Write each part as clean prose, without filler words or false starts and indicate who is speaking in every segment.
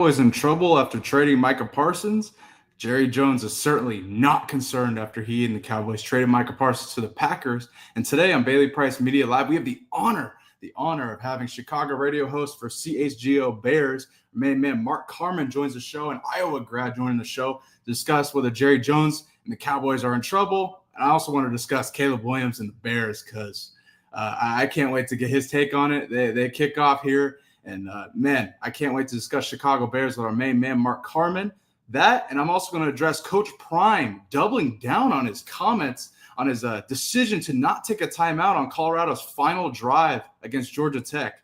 Speaker 1: Cowboys in trouble after trading Micah Parsons. Jerry Jones is certainly not concerned after he and the Cowboys traded Micah Parsons to the Packers. And today on Bailey Price Media Live, we have the honor of having Chicago radio host for CHGO Bears, main man Mark Carman joins the show, an Iowa grad joining the show to discuss whether Jerry Jones and the Cowboys are in trouble. And I also want to discuss Caleb Williams and the Bears because I can't wait to get his take on it. They kick off here. And, man, I can't wait to discuss Chicago Bears with our main man, Mark Carman. That, and I'm also going to address Coach Prime doubling down on his comments on his decision to not take a timeout on Colorado's final drive against Georgia Tech.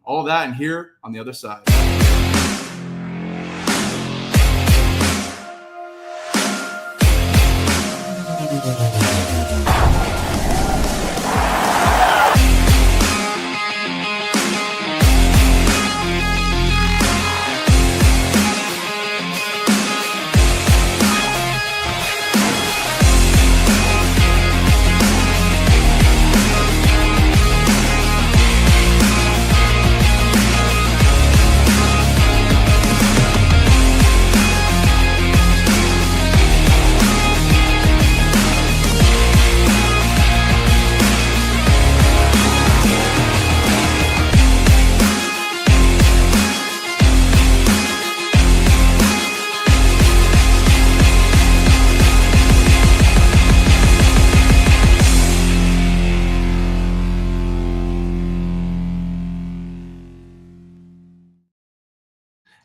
Speaker 1: All that and here on the other side.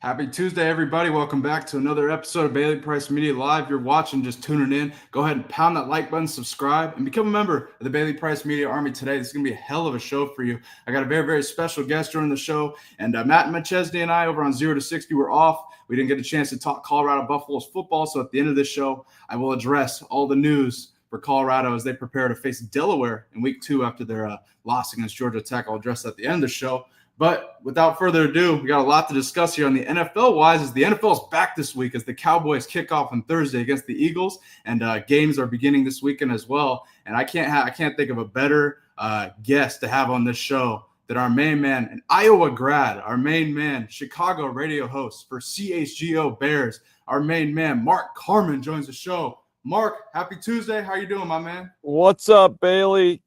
Speaker 1: Happy Tuesday, everybody. Welcome back to another episode of Bailey Price Media Live. You're watching, just tuning in. Go ahead and pound that like button, subscribe, and become a member of the Bailey Price Media Army today. This is going to be a hell of a show for you. I got a very, very special guest joining the show, and Matt McChesney and I over on 0 to 60 were off. We didn't get a chance to talk Colorado Buffaloes football, so at the end of this show, I will address all the news for Colorado as they prepare to face Delaware in week 2 after their loss against Georgia Tech. I'll address that at the end of the show. But without further ado, we got a lot to discuss here on the NFL-wise as the NFL is back this week as the Cowboys kick off on Thursday against the Eagles, and games are beginning this weekend as well. And I can't think of a better guest to have on this show than our main man, an Iowa grad, our main man, Chicago radio host for CHGO Bears, our main man, Mark Carman joins the show. Mark, happy Tuesday. How you doing, my man?
Speaker 2: What's up, Bailey?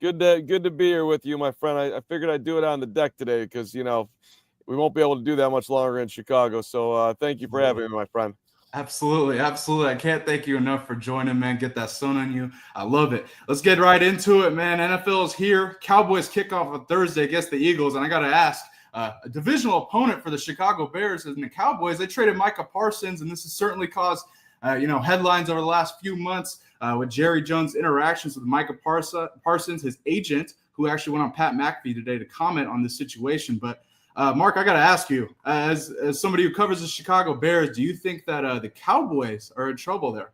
Speaker 2: Good to be here with you, my friend. I figured I'd do it on the deck today because, we won't be able to do that much longer in Chicago. So thank you for having me, my friend.
Speaker 1: Absolutely. I can't thank you enough for joining, man. Get that sun on you. I love it. Let's get right into it, man. NFL is here. Cowboys kick off on Thursday against the Eagles. And I got to ask, a divisional opponent for the Chicago Bears and the Cowboys, they traded Micah Parsons, and this has certainly caused headlines over the last few months with Jerry Jones' interactions with Micah Parsons, his agent, who actually went on Pat McAfee today to comment on this situation. But, Mark, I got to ask you, as somebody who covers the Chicago Bears, do you think that the Cowboys are in trouble there?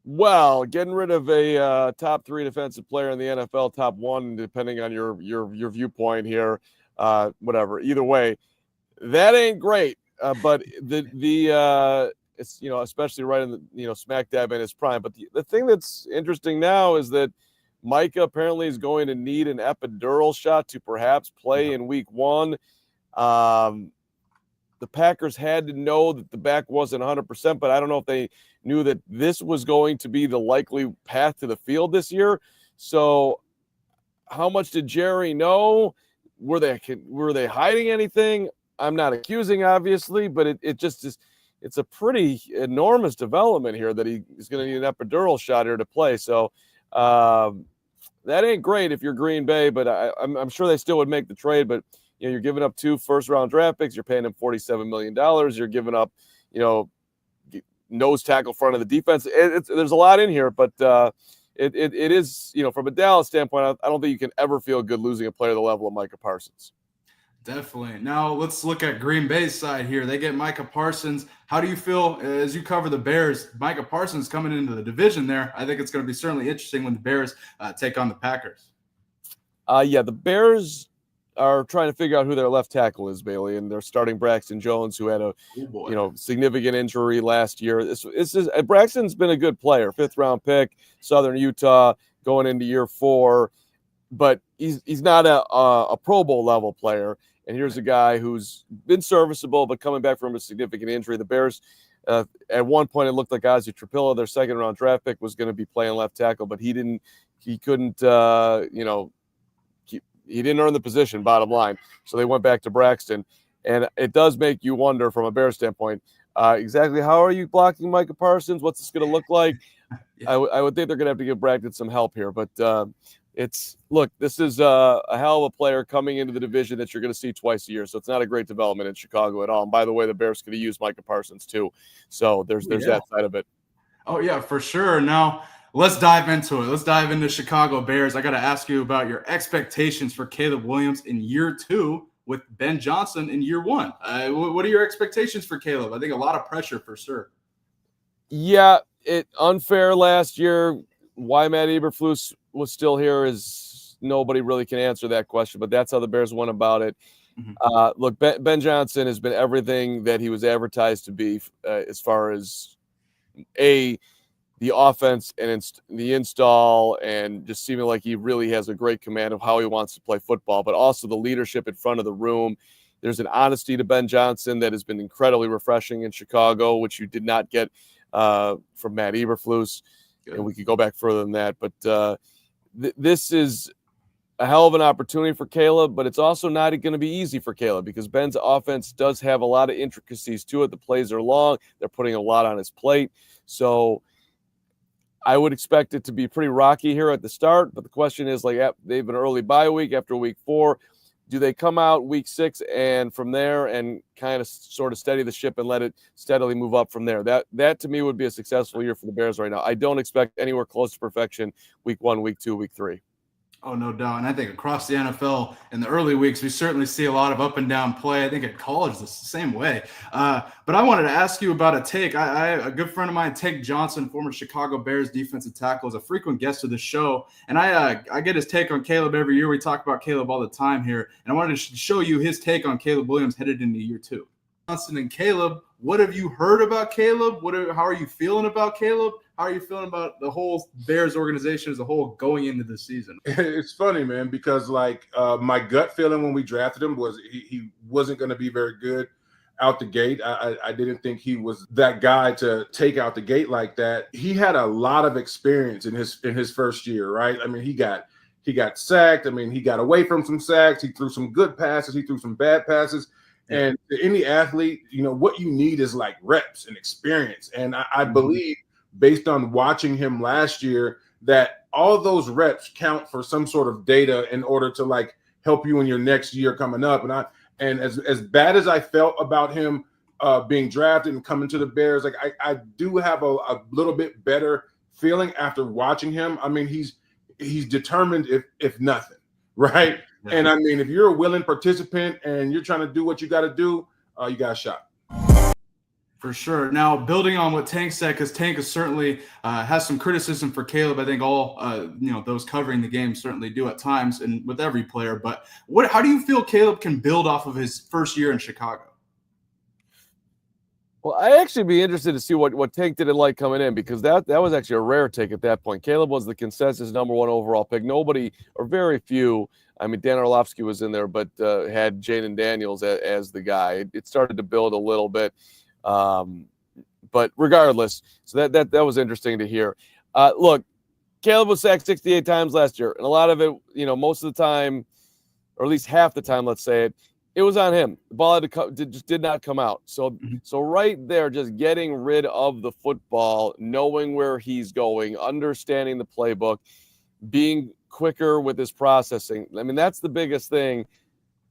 Speaker 2: Well, getting rid of a top 3 defensive player in the NFL, top 1, depending on your viewpoint here, whatever. Either way, that ain't great. But it's, especially right in the, smack dab in his prime. But the thing that's interesting now is that Micah apparently is going to need an epidural shot to perhaps play in week 1. The Packers had to know that the back wasn't 100%, but I don't know if they knew that this was going to be the likely path to the field this year. So how much did Jerry know? Were they hiding anything? I'm not accusing, obviously, but it just is. It's a pretty enormous development here that he is going to need an epidural shot here to play. So that ain't great if you're Green Bay, but I'm sure they still would make the trade. But you're giving up 2 first-round draft picks. You're paying him $47 million. You're giving up, nose tackle front of the defense. There's a lot in here, but it is, from a Dallas standpoint, I don't think you can ever feel good losing a player the level of Micah Parsons.
Speaker 1: Definitely. Now let's look at Green Bay's side here. They get Micah Parsons. How do you feel as you cover the Bears? Micah Parsons coming into the division there. I think it's going to be certainly interesting when the Bears take on the Packers.
Speaker 2: The Bears are trying to figure out who their left tackle is, Bailey, and they're starting Braxton Jones, who had a significant injury last year. Braxton's been a good player, 5th-round pick, Southern Utah, going into year 4, but he's not a Pro Bowl level player. And here's a guy who's been serviceable, but coming back from a significant injury. The Bears, at one point, it looked like Ozzie Trapilla, their second-round draft pick, was going to be playing left tackle, but he couldn't, he didn't earn the position, bottom line. So they went back to Braxton. And it does make you wonder from a Bears standpoint, exactly how are you blocking Micah Parsons? What's this going to look like?
Speaker 1: Yeah.
Speaker 2: I would think they're going to have to give Braxton some help here. But this is a hell of a player coming into the division that you're going to see twice a year. So it's not a great development in Chicago at all. And by the way, the Bears could have used Micah Parsons too. So there's that side of it.
Speaker 1: Oh, yeah, for sure. Now, let's dive into it. Let's dive into Chicago Bears. I got to ask you about your expectations for Caleb Williams in year 2 with Ben Johnson in year 1. What are your expectations for Caleb? I think a lot of pressure for sure.
Speaker 2: Yeah, it unfair last year. Why Matt Eberflus was still here is nobody really can answer that question, but that's how the Bears went about it. Mm-hmm. Look, Ben Johnson has been everything that he was advertised to be as far as the offense and the install, and just seeming like he really has a great command of how he wants to play football, but also the leadership in front of the room. There's an honesty to Ben Johnson that has been incredibly refreshing in Chicago, which you did not get from Matt Eberflus. Good. And we could go back further than that. But this is a hell of an opportunity for Caleb, but it's also not going to be easy for Caleb because Ben's offense does have a lot of intricacies to it. The plays are long. They're putting a lot on his plate. So I would expect it to be pretty rocky here at the start. But the question is, they have an early bye week after week 4. Do they come out week 6 and from there and kind of sort of steady the ship and let it steadily move up from there? That to me would be a successful year for the Bears right now. I don't expect anywhere close to perfection week 1, week 2, week 3.
Speaker 1: Oh, no doubt. And I think across the NFL in the early weeks, we certainly see a lot of up and down play. I think at college, it's the same way. But I wanted to ask you about a take. A good friend of mine, Tate Johnson, former Chicago Bears defensive tackle, is a frequent guest of the show. And I get his take on Caleb every year. We talk about Caleb all the time here. And I wanted to show you his take on Caleb Williams headed into year 2. Johnson and Caleb, what have you heard about Caleb? How are you feeling about Caleb? How are you feeling about the whole Bears organization as a whole going into the season?
Speaker 3: It's funny, man, because my gut feeling when we drafted him was he wasn't going to be very good out the gate. I didn't think he was that guy to take out the gate like that. He had a lot of experience in his first year, right? I mean, he got sacked. I mean, he got away from some sacks. He threw some good passes. He threw some bad passes. And to any athlete, what you need is like reps and experience. And I believe, based on watching him last year, that all those reps count for some sort of data in order to help you in your next year coming up. And as bad as I felt about him being drafted and coming to the Bears, I do have a little bit better feeling after watching him. I mean, he's determined if nothing, right? Yeah. And I mean, if you're a willing participant and you're trying to do what you got to do, you got a shot.
Speaker 1: For sure. Now, building on what Tank said, because Tank is certainly has some criticism for Caleb. I think all those covering the game certainly do at times, and with every player. But how do you feel Caleb can build off of his first year in Chicago?
Speaker 2: Well, I'd actually be interested to see what Tank didn't like coming in, because that was actually a rare take at that point. Caleb was the consensus number 1 overall pick. Nobody, or very few, I mean, Dan Orlovsky was in there, but had Jaden Daniels as the guy. It started to build a little bit. But regardless, so that was interesting to hear. Look, Caleb was sacked 68 times last year, and a lot of it, most of the time, or at least half the time, let's say it was on him. The ball just did not come out. So right there, just getting rid of the football, knowing where he's going, understanding the playbook, being quicker with his processing. I mean, that's the biggest thing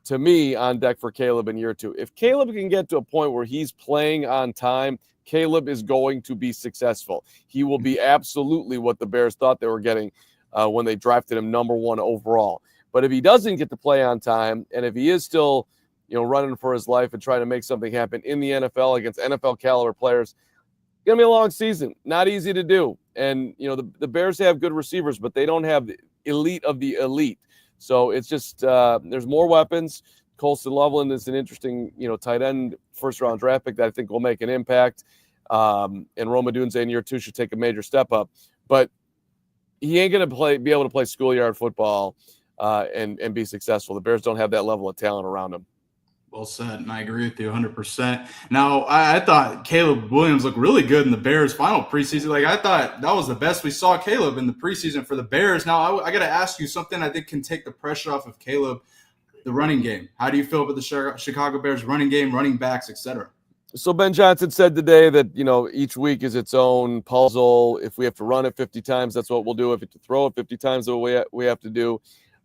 Speaker 2: to me on deck for Caleb in year 2. If Caleb can get to a point where he's playing on time, Caleb is going to be successful. He will be absolutely what the Bears thought they were getting when they drafted him number 1 overall. But if he doesn't get to play on time, and if he is still, running for his life and trying to make something happen in the NFL against NFL caliber players, it's going to be a long season. Not easy to do. And, the Bears have good receivers, but they don't have the elite of the elite. So it's just there's more weapons. Colston Loveland is an interesting, tight end first-round draft pick that I think will make an impact. And Rome Odunze in year 2 should take a major step up. But he ain't going to be able to play schoolyard football and be successful. The Bears don't have that level of talent around him.
Speaker 1: Well said, and I agree with you 100%. Now, I thought Caleb Williams looked really good in the Bears' final preseason. Like, I thought that was the best we saw Caleb in the preseason for the Bears. Now, I got to ask you something I think can take the pressure off of Caleb, the running game. How do you feel about the Chicago Bears running game, running backs, etc.?
Speaker 2: So Ben Johnson said today that, each week is its own puzzle. If we have to run it 50 times, that's what we'll do. If we have to throw it 50 times, that's what we have to do.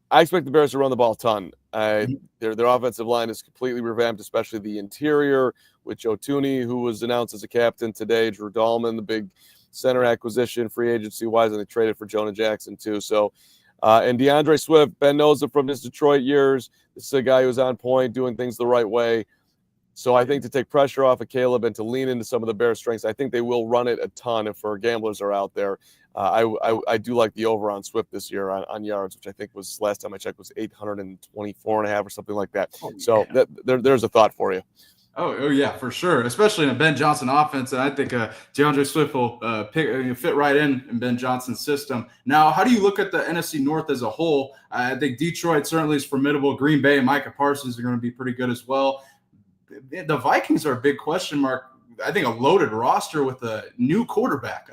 Speaker 2: I expect the Bears to run the ball a ton. Their offensive line is completely revamped, especially the interior with Joe Thuney, who was announced as a captain today, Drew Dahlman, the big center acquisition, free agency-wise, and they traded for Jonah Jackson too. So, and DeAndre Swift, Ben knows him from his Detroit years. This is a guy who was on point, doing things the right way. So I think to take pressure off of Caleb and to lean into some of the Bears' strengths, I think they will run it a ton if our gamblers are out there. I do like the over on Swift this year on yards, which I think was, last time I checked, was 824.5 or something like that.
Speaker 1: Oh,
Speaker 2: so there's a thought for you.
Speaker 1: Oh yeah, for sure. Especially in a Ben Johnson offense, and I think DeAndre Swift will fit right in Ben Johnson's system. Now, how do you look at the NFC North as a whole? I think Detroit certainly is formidable. Green Bay and Micah Parsons are going to be pretty good as well. The Vikings are a big question mark. I think a loaded roster with a new quarterback,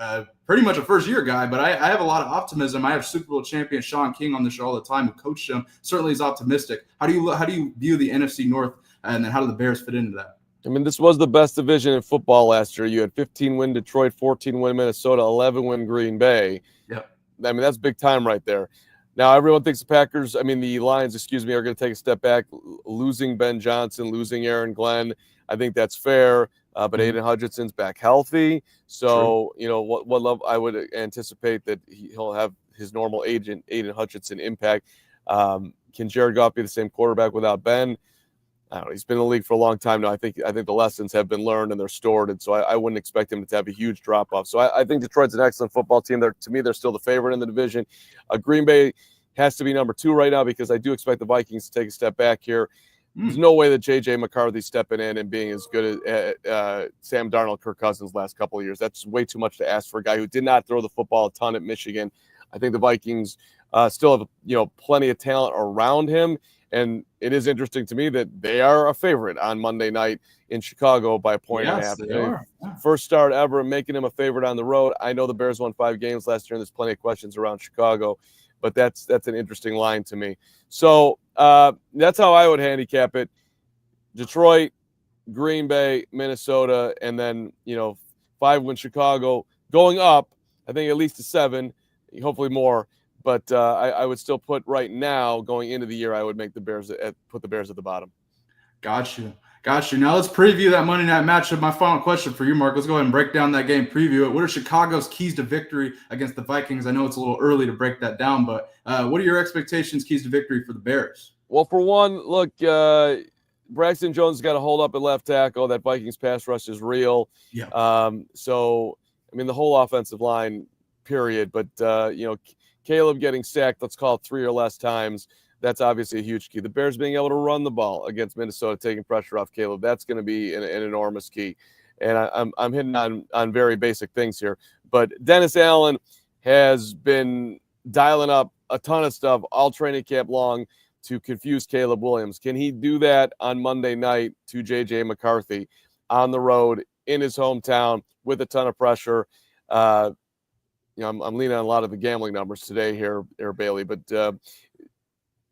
Speaker 1: pretty much a first-year guy, but I have a lot of optimism. I have Super Bowl champion Sean King on the show all the time, who coached him. Certainly is optimistic. How do you view the NFC North, and then how do the Bears fit into that?
Speaker 2: I mean, this was the best division in football last year. You had 15-win Detroit, 14-win Minnesota, 11-win Green Bay.
Speaker 1: Yep.
Speaker 2: I mean, that's big time right there. Now, everyone thinks the Lions, are going to take a step back, losing Ben Johnson, losing Aaron Glenn. I think that's fair, but Aiden Hutchinson's back healthy. So,
Speaker 1: True.
Speaker 2: What love I would anticipate that he'll have his normal agent, Aiden Hutchinson, impact. Can Jared Goff be the same quarterback without Ben? I don't know. He's been in the league for a long time now. I think the lessons have been learned and they're stored, and so I wouldn't expect him to have a huge drop-off. So I think Detroit's an excellent football team. To me, they're still the favorite in the division. Green Bay has to be number 2 right now because I do expect the Vikings to take a step back here. There's no way that J.J. McCarthy's stepping in and being as good as Sam Darnold, Kirk Cousins last couple of years. That's way too much to ask for a guy who did not throw the football a ton at Michigan. I think the Vikings still have plenty of talent around him. And it is interesting to me that they are a favorite on Monday night in Chicago by a point and a half.
Speaker 1: They are. Yeah.
Speaker 2: First start ever, making him a favorite on the road. I know the Bears won 5 games last year, and there's plenty of questions around Chicago, but that's an interesting line to me. So that's how I would handicap it. Detroit, Green Bay, Minnesota, and then 5-win Chicago going up. I think at least to 7, hopefully more. But I would still put right now, going into the year, I would make the Bears put the Bears at the bottom.
Speaker 1: Got you. Now let's preview that Monday night matchup. My final question for you, Mark. Let's go ahead and break down that game, preview it. What are Chicago's keys to victory against the Vikings? I know it's a little early to break that down, but what are your expectations, keys to victory for the Bears?
Speaker 2: Well, for one, look, Braxton Jones has got to hold up at left tackle. That Vikings pass rush is real.
Speaker 1: Yeah.
Speaker 2: So, the whole offensive line, period. But, Caleb getting sacked, let's call it 3 or less times, that's obviously a huge key. The Bears being able to run the ball against Minnesota, taking pressure off Caleb, that's going to be an enormous key. And I'm hitting on very basic things here. But Dennis Allen has been dialing up a ton of stuff all training camp long to confuse Caleb Williams. Can he do that on Monday night to J.J. McCarthy on the road in his hometown with a ton of pressure? I'm leaning on a lot of the gambling numbers today here, Bailey, but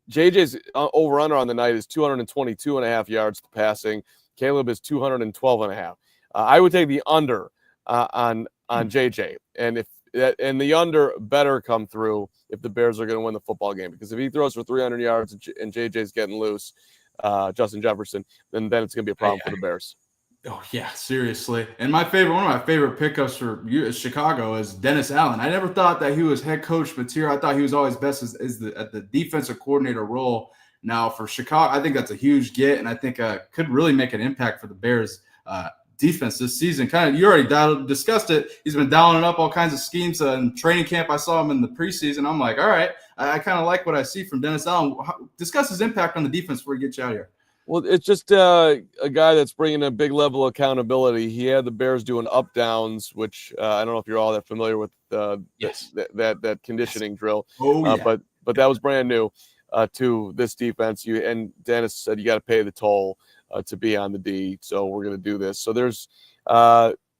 Speaker 2: JJ's over-under on the night is 222.5 yards passing. Caleb is 212.5. I would take the under on JJ, and the under better come through if the Bears are going to win the football game, because if he throws for 300 yards and JJ's getting loose, Justin Jefferson, then it's going to be a problem for the Bears.
Speaker 1: Oh yeah, seriously. And one of my favorite pickups for Chicago is Dennis Allen. I never thought that he was head coach material. I thought he was always best at the defensive coordinator role. Now for Chicago, I think that's a huge get, and I think could really make an impact for the Bears defense this season. You already discussed it. He's been dialing up all kinds of schemes in training camp. I saw him in the preseason. I'm like, all right, I kind of like what I see from Dennis Allen. Discuss his impact on the defense before we get you out of here.
Speaker 2: Well, it's just a guy that's bringing a big level of accountability. He had the Bears doing up downs, which I don't know if you're all that familiar with that conditioning drill.
Speaker 1: Oh, yeah.
Speaker 2: But that was brand new to this defense. And Dennis said you got to pay the toll to be on the D. So we're going to do this. So there's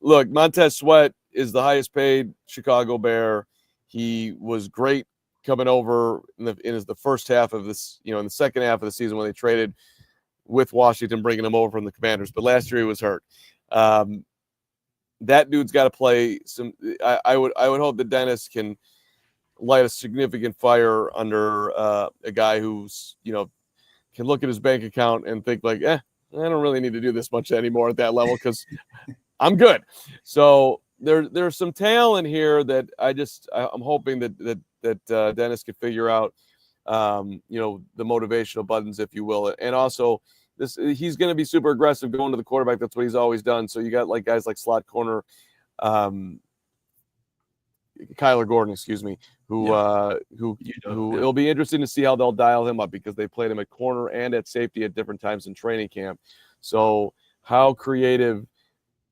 Speaker 2: look, Montez Sweat is the highest paid Chicago Bear. He was great coming over in the first half of this, in the second half of the season when they traded with Washington, bringing him over from the Commanders. But last year he was hurt. That dude's got to play some. I would hope that Dennis can light a significant fire under a guy who's can look at his bank account and think like, I don't really need to do this much anymore at that level because I'm good. So there's some talent here that I'm hoping that Dennis can figure out, the motivational buttons, if you will. And also he's going to be super aggressive going to the quarterback. That's what he's always done. So you got like guys like slot corner, Kyler Gordon, who it'll be interesting to see how they'll dial him up because they played him at corner and at safety at different times in training camp. So how creative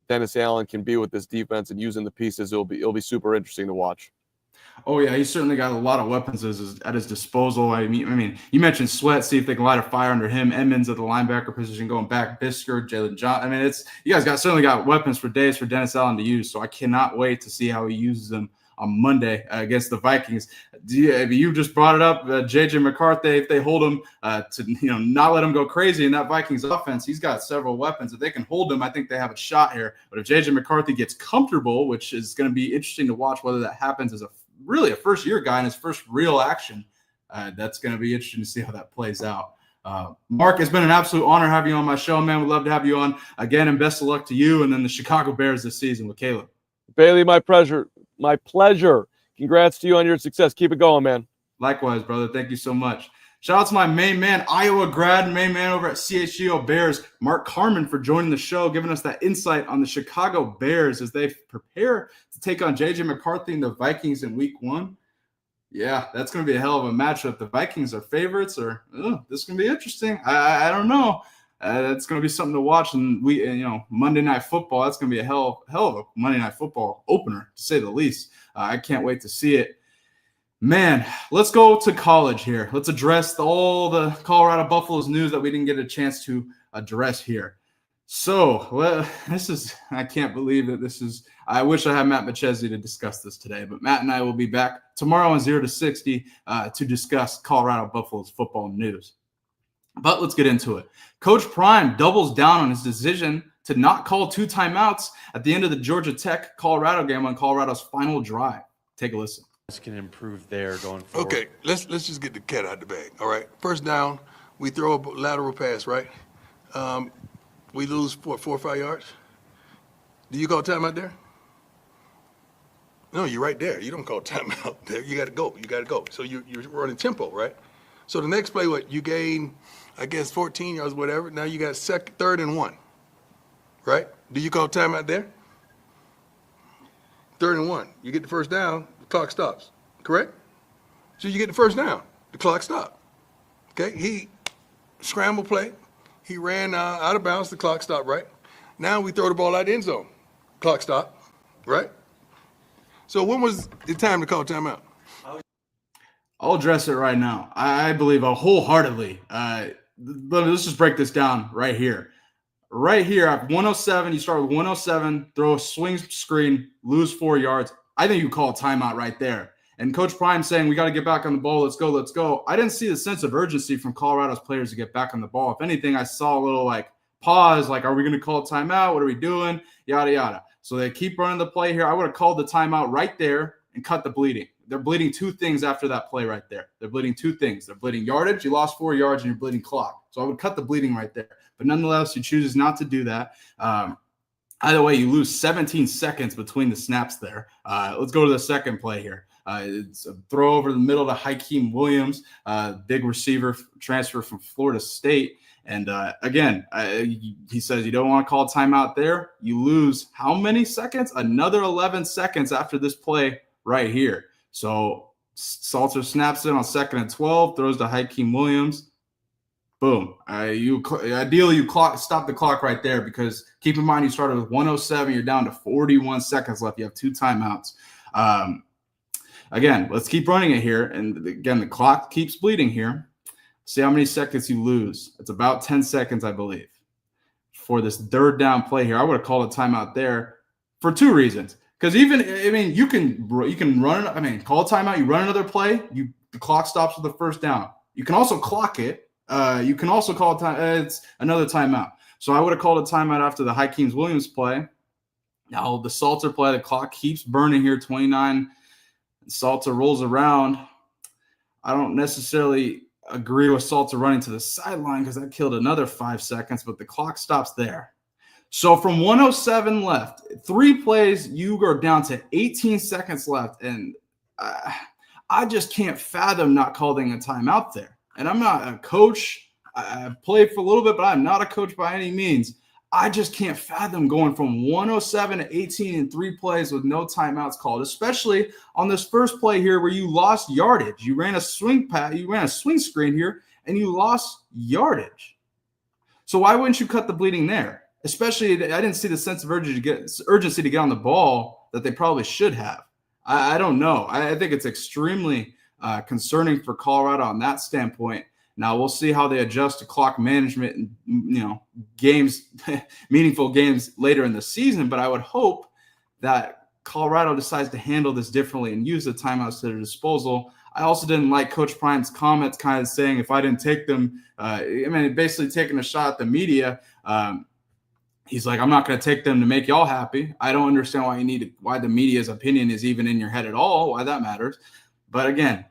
Speaker 2: Dennis Allen can be with this defense and using the pieces, it'll be super interesting to watch.
Speaker 1: Oh yeah, he's certainly got a lot of weapons at his disposal. I mean, you mentioned Sweat. See if they can light a fire under him. Edmonds at the linebacker position going back. Bisker, Jalen John. I mean, you guys certainly got weapons for days for Dennis Allen to use. So I cannot wait to see how he uses them on Monday against the Vikings. You just brought it up, JJ McCarthy. If they hold him to not let him go crazy in that Vikings offense, he's got several weapons. If they can hold him, I think they have a shot here. But if JJ McCarthy gets comfortable, which is going to be interesting to watch whether that happens as a first-year guy in his first real action, that's going to be interesting to see how that plays out. Mark, it's been an absolute honor having you on my show, man. We'd love to have you on again, and best of luck to you and then the Chicago Bears this season with Caleb.
Speaker 2: Bailey, my pleasure. My pleasure. Congrats to you on your success. Keep it going, man.
Speaker 1: Likewise, brother. Thank you so much. Shout out to my main man, Iowa grad, main man over at CHGO Bears, Mark Carman, for joining the show, giving us that insight on the Chicago Bears as they prepare to take on JJ McCarthy and the Vikings in week 1. Yeah, that's going to be a hell of a matchup. The Vikings are favorites, or this is going to be interesting. I don't know. That's going to be something to watch. And Monday Night Football, that's going to be a hell of a Monday Night Football opener, to say the least. I can't wait to see it. Man, let's go to college here. Let's address all the Colorado Buffaloes news that we didn't get a chance to address here. So, I can't believe that this is – I wish I had Matt Machesi to discuss this today, but Matt and I will be back tomorrow on 0 to 60 to discuss Colorado Buffaloes football news. But let's get into it. Coach Prime doubles down on his decision to not call 2 timeouts at the end of the Georgia Tech-Colorado game on Colorado's final drive. Take a listen.
Speaker 4: Can improve there going forward.
Speaker 5: Okay, let's just get the cat out the bag. All right, first down, we throw a lateral pass, right? We lose 4 or 5 yards. Do you call timeout there? No, you're right there. You don't call timeout there. You got to go. You got to go. So you're running tempo, right? So the next play, you gain, I guess 14 yards, whatever. Now you got 3rd and 1, right? Do you call timeout there? 3rd and 1. You get the first down. Clock stops, correct? So you get the first down, the clock stopped. Okay, he scrambled play, he ran out of bounds, the clock stopped, right? Now we throw the ball out the end zone, clock stopped, right? So when was the time to call timeout?
Speaker 1: I'll address it right now. I believe wholeheartedly. Let's just break this down right here. Right here at 107, you start with 107, throw a swing screen, lose 4 yards. I think you call a timeout right there. And Coach Prime saying, we got to get back on the ball. Let's go. I didn't see the sense of urgency from Colorado's players to get back on the ball. If anything, I saw a little pause, are we going to call a timeout? What are we doing? Yada, yada. So they keep running the play here. I would have called the timeout right there and cut the bleeding. They're bleeding 2 things after that play right there. They're bleeding 2 things. They're bleeding yardage. You lost 4 yards and you're bleeding clock. So I would cut the bleeding right there. But nonetheless, he chooses not to do that. Either way, you lose 17 seconds between the snaps there. Let's go to the second play here. It's a throw over the middle to Hakeem Williams, big receiver transfer from Florida State. And again, he says you don't want to call timeout there. You lose how many seconds? Another 11 seconds after this play right here. So Salter snaps it on 2nd and 12, throws to Hakeem Williams. Boom. Ideally, you stop the clock right there because keep in mind you started with 107. You're down to 41 seconds left. You have 2 timeouts. Again, let's keep running it here. And again, the clock keeps bleeding here. See how many seconds you lose. It's about 10 seconds, I believe. for this third down play here. I would have called a timeout there for two reasons. Because you can run it. Call a timeout. You run another play. The clock stops with the first down. You can also clock it. You can also call it's another timeout. So I would have called a timeout after the Hakeem-Williams play. Now the Salter play, the clock keeps burning here. 29. Salter rolls around. I don't necessarily agree with Salter running to the sideline because that killed another 5 seconds, but the clock stops there. So from 107 left, 3 plays, you are down to 18 seconds left, and I just can't fathom not calling a timeout there. And I'm not a coach. I've played for a little bit, but I'm not a coach by any means. I just can't fathom going from 107 to 18 in 3 plays with no timeouts called, especially on this first play here where you lost yardage. You ran a swing screen here, and you lost yardage. So why wouldn't you cut the bleeding there? Especially, I didn't see the sense of urgency to get on the ball that they probably should have. I don't know. I think it's extremely concerning for Colorado on that standpoint. Now we'll see how they adjust to clock management and games, meaningful games later in the season. But I would hope that Colorado decides to handle this differently and use the timeouts to their disposal. I also didn't like Coach Prime's comments, kind of saying if I didn't take them, basically taking a shot at the media. He's like, I'm not going to take them to make y'all happy. I don't understand why the media's opinion is even in your head at all, why that matters. But again,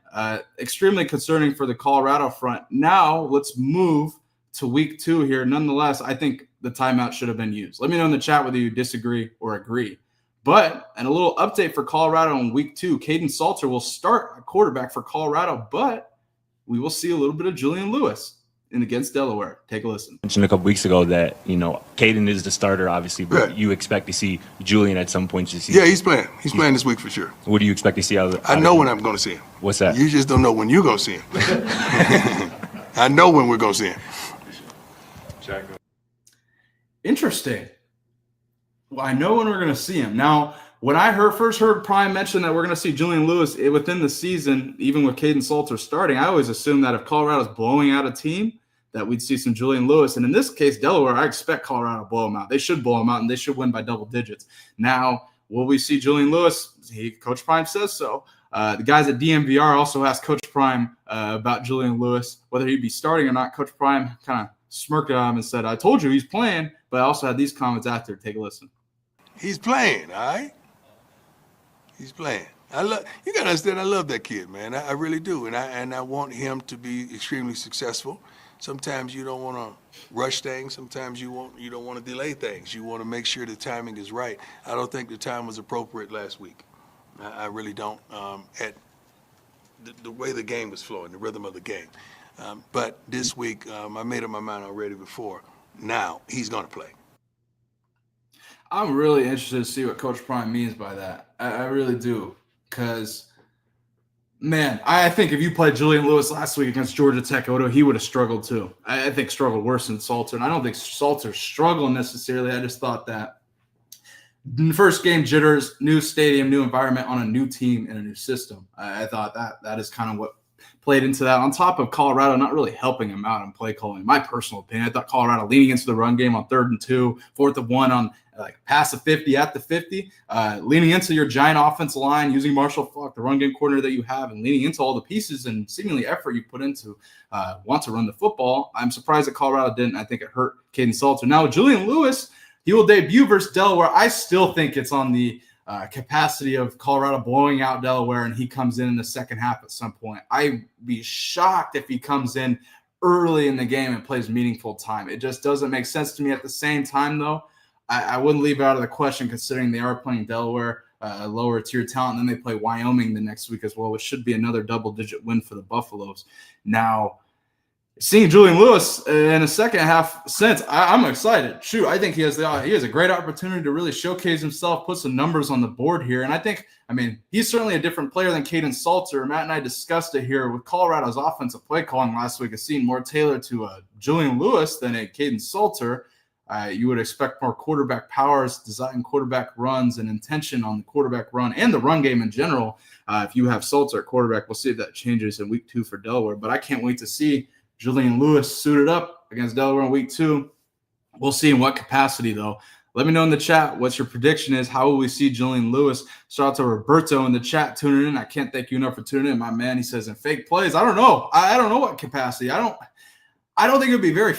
Speaker 1: extremely concerning for the Colorado front. Now let's move to week 2 here. Nonetheless, I think the timeout should have been used. Let me know in the chat whether you disagree or agree. But, and a little update for Colorado in week 2, Caden Salter will start a quarterback for Colorado, but we will see a little bit of Julian Lewis against Delaware. Take a listen.
Speaker 6: I mentioned a couple weeks ago that, Caden is the starter, obviously, but
Speaker 5: right.
Speaker 6: You expect to see Julian at some point this season.
Speaker 5: Yeah, he's playing. He's playing this week for sure.
Speaker 6: What do you expect to see out of
Speaker 5: I know when I'm going to see him.
Speaker 6: What's that?
Speaker 5: You just don't know when you're going to see him. I know when we're going to see him.
Speaker 1: Interesting. Well, I know when we're going to see him. Now, when I first heard Prime mention that we're going to see Julian Lewis within the season, even with Caden Salter starting, I always assumed that if Colorado's blowing out a team, that we'd see some Julian Lewis. And in this case, Delaware, I expect Colorado to blow them out. They should blow them out, and they should win by double digits. Now, will we see Julian Lewis? Coach Prime says so. The guys at DMVR also asked Coach Prime about Julian Lewis, whether he'd be starting or not. Coach Prime kind of smirked at him and said, I told you he's playing, but I also had these comments after. Take a listen.
Speaker 5: He's playing, all right? He's playing. You got to understand, I love that kid, man. I really do. And I want him to be extremely successful. Sometimes you don't want to rush things. Sometimes you don't want to delay things. You want to make sure the timing is right. I don't think the time was appropriate last week. I really don't. At the way the game was flowing, the rhythm of the game. But this week, I made up my mind already before. Now he's going to play.
Speaker 1: I'm really interested to see what Coach Prime means by that. I really do, because. Man, I think if you played Julian Lewis last week against Georgia Tech, he would have struggled too. I think struggled worse than Salter. And I don't think Salter's struggling necessarily. I just thought that first game jitters, new stadium, new environment on a new team and a new system. I thought that is kind of what played into that. On top of Colorado not really helping him out in play calling, in my personal opinion. I thought Colorado leaning into the run game on 3rd and 2, 4th and 1 on pass the 50 at the 50, leaning into your giant offensive line, using Marshall Faulk, the run game coordinator that you have, and leaning into all the pieces and seemingly effort you put into want to run the football. I'm surprised that Colorado didn't. I think it hurt Caden Salter. Now, Julian Lewis, he will debut versus Delaware. I still think it's on the capacity of Colorado blowing out Delaware and he comes in the second half at some point. I'd be shocked if he comes in early in the game and plays meaningful time. It just doesn't make sense to me. At the same time, though, I wouldn't leave it out of the question considering they are playing Delaware, a lower tier talent, and then they play Wyoming the next week as well, which should be another double-digit win for the Buffaloes. Now, seeing Julian Lewis in the second half sense, I'm excited. Shoot, I think he has a great opportunity to really showcase himself, put some numbers on the board here. And I think, he's certainly a different player than Caden Salter. Matt and I discussed it here with Colorado's offensive play calling last week. It seemed more tailored to Julian Lewis than a Caden Salter. You would expect more quarterback powers, design quarterback runs, and intention on the quarterback run and the run game in general. If you have Salter at quarterback, we'll see if that changes in week 2 for Delaware. But I can't wait to see Julian Lewis suited up against Delaware in week 2. We'll see in what capacity, though. Let me know in the chat what your prediction is. How will we see Julian Lewis? Shout out to Roberto in the chat tuning in. I can't thank you enough for tuning in, my man. He says in fake plays. I don't know. I don't know what capacity. I don't think it would be very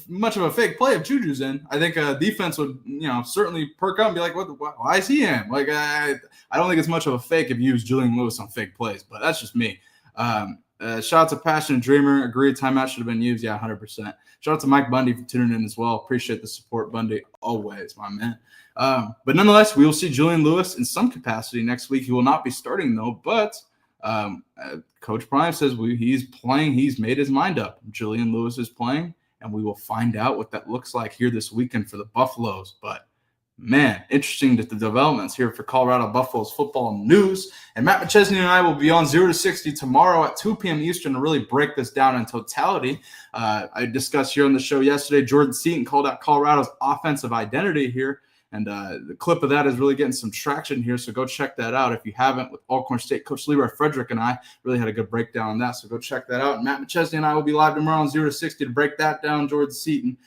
Speaker 1: much of a fake play if Juju's in. I think defense would, certainly perk up and be like, why is he in? Like, I don't think it's much of a fake if you use Julian Lewis on fake plays, but that's just me. Shout out to Passionate Dreamer. Agreed, timeout should have been used. Yeah, 100%. Shout out to Mike Bundy for tuning in as well. Appreciate the support, Bundy. Always, my man. But nonetheless, we will see Julian Lewis in some capacity next week. He will not be starting, though, but Coach Prime says he's playing. He's made his mind up. Julian Lewis is playing, and we will find out what that looks like here this weekend for the Buffaloes. But man, interesting the developments here for Colorado Buffaloes football news. And Matt McChesney and I will be on 0 to 60 tomorrow at 2 p.m. Eastern to really break this down in totality. I discussed here on the show yesterday, Jordan Seaton called out Colorado's offensive identity here. And the clip of that is really getting some traction here, so go check that out if you haven't. With Alcorn State Coach Leroy Frederick and I really had a good breakdown on that, so go check that out. And Matt McChesney and I will be live tomorrow on 0 to 60 to break that down. Jordan Seaton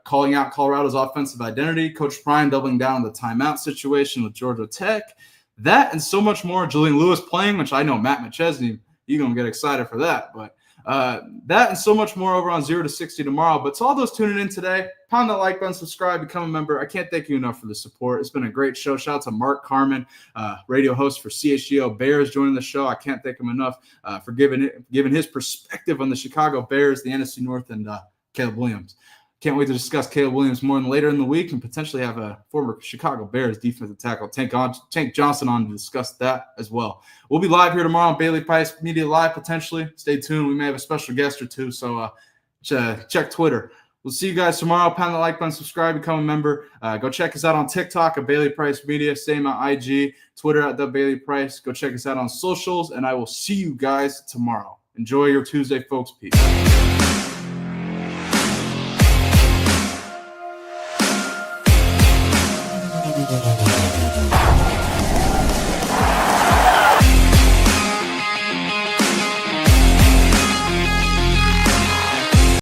Speaker 1: calling out Colorado's offensive identity. Coach Prime doubling down on the timeout situation with Georgia Tech. That and so much more. Julian Lewis playing, which I know Matt McChesney, you're going to get excited for that. But that and so much more over on 0 to 60 tomorrow. But to all those tuning in today, pound that like button, subscribe, become a member. I can't thank you enough for the support. It's been a great show. Shout out to Mark Carman, radio host for CHGO Bears, joining the show. I can't thank him enough for giving his perspective on the Chicago Bears, the NFC North, and Caleb Williams. Can't wait to discuss Caleb Williams more later in the week and potentially have a former Chicago Bears defensive tackle, Tank Johnson, on to discuss that as well. We'll be live here tomorrow on Bailey Price Media Live, potentially. Stay tuned. We may have a special guest or two, so check Twitter. We'll see you guys tomorrow. Pound the like button, subscribe, become a member. Go check us out on TikTok at Bailey Price Media. Same on IG, Twitter at The Bailey Price. Go check us out on socials, and I will see you guys tomorrow. Enjoy your Tuesday, folks. Peace.
Speaker 7: Thank you.